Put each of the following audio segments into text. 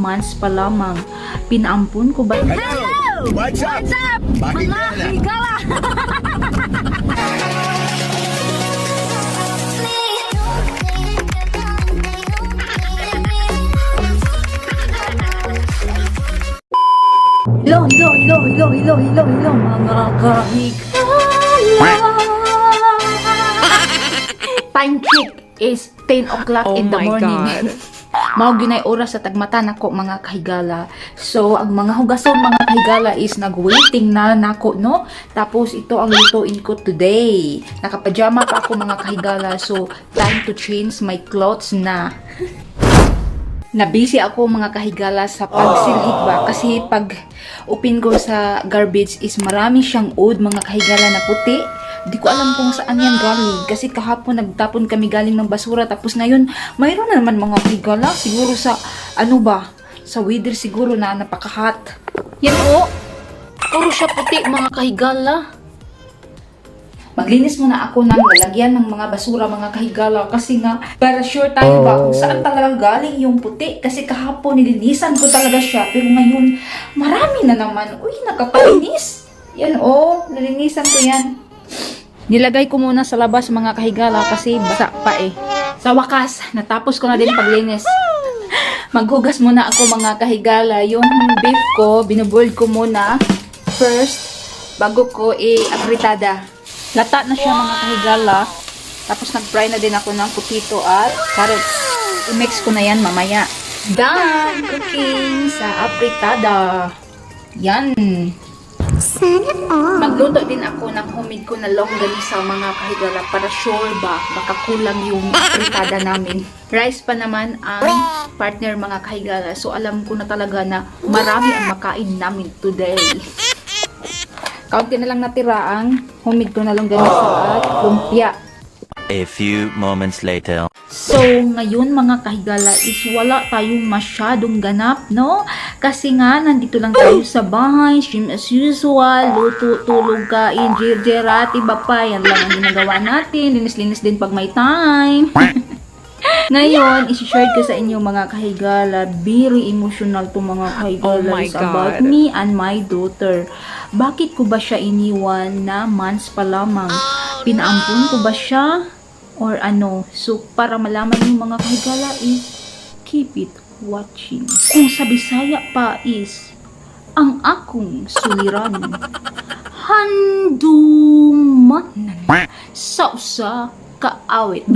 months pa lamang. Pinaampun ko ba? Hello! What's up? Bakit na? Higala! Hello, mga kahigala. Time check is 10 o'clock in the morning. Mao ginay oras sa tagmata nako mga kahigala. So ang mga hugason mga kahigala is nagwaiting na nako no. Tapos ito ang lutuin ko today. Nakapajama pa ako mga kahigala. So time to change my clothes na. Nabisi ako mga kahigala sa pagsilhig ba kasi pag open ko sa garbage is marami siyang oud mga kahigala na puti. Di ko alam kung saan yan galing kasi kahapon nagtapon kami galing ng basura tapos ngayon mayroon na naman mga kahigala siguro sa ano ba sa weather siguro na napaka-hot. Yan o. Puro siya puti mga kahigala. Maglinis muna ako ng lalagyan ng mga basura mga kahigala kasi nga para sure tayo ba kung saan talagang galing yung puti kasi kahapon nilinisan ko talaga siya pero ngayon marami na naman. Uy, nakakainis. Yan o, nilinisan ko yan. Nilagay ko muna sa labas mga kahigala kasi basa pa eh. Sa wakas, natapos ko na din paglinis. Maghugas muna ako mga kahigala. Yung beef ko, binuboil ko muna first bago ko i-abritada. Lata na siya mga kahigala. Tapos nag-fry na din ako ng potato at carrots. I-mix ko na yan mamaya. Done cooking sa abritada. Yan. Magluto din ako ng humid ko na longganisa mga kahigala para sure ba baka kulang yung abritada namin. Rice pa naman ang partner mga kahigala. So alam ko na talaga na marami ang makain namin today. Kaunti na lang natira ang humid ko na longganisa at lumpia. A few moments later. So, ngayon mga kahigala is wala tayong masyadong ganap, no? Kasi nga, nandito lang tayo sa bahay, stream as usual, luto, tulog, kain, jirjerat, iba pa, yan lang ang ginagawa natin, linis-linis din pag may time. Ngayon, isi-share ko sa inyo mga kahigala, very emotional to mga kahigala, is about me and my daughter. Bakit ko ba siya iniwan na months pa lamang? Pinaampun ko ba siya? Or ano? So, para malaman yung mga kahigala is, keep it watching. Kung sa Bisaya pa is, ang akong suliran. Handuman. Sausa kaawit.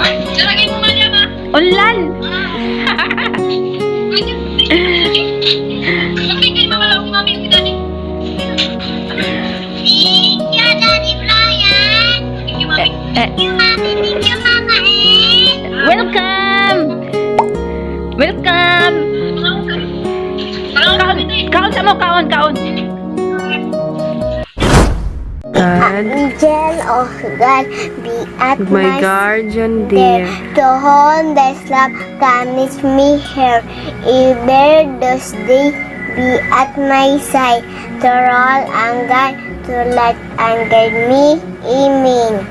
Lalagay mo man yan, Ulan! Sabi kayo mamalaw si mami si daddy. Thank you, Daddy Brian. Thank you, mami. Thank you, mami. Thank you, mama. Welcome! Welcome! Kaon sa mo, kaon. God, Angel of God, be at my guardian dear. To hold thy love, promise me here. Ever those days, be at my side. To roll and guide, to light and guide me. Amen.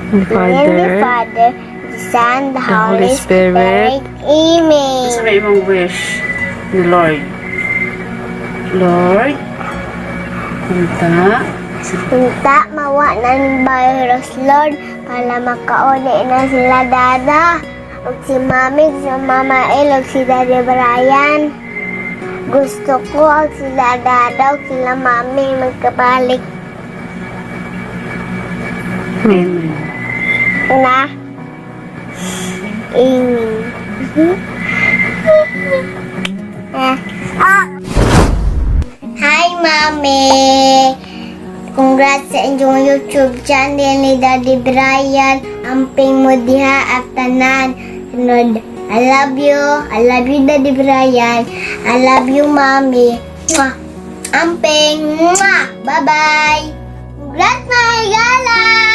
The In the Father, Father, the Son, the Holy Holy Spirit. Spirit. Amen. sa imong wish ni Lord. Lord, punta. Punta mawa ng virus, Lord, para makauli na sila dada. Ug si Mami, si Mama El, ug si Daddy Brian. Gusto ko ug sila dada, ug sila Mami magkabalik Amen. na. Amen. Hi, Mami! Congrats sa inyong YouTube channel ni Daddy Brian. Amping mo diha at tanan. Sunod. I love you. I love you, Daddy Brian. I love you, Mami. Mwah. Amping. Mwah. Bye-bye. Congrats, my gala!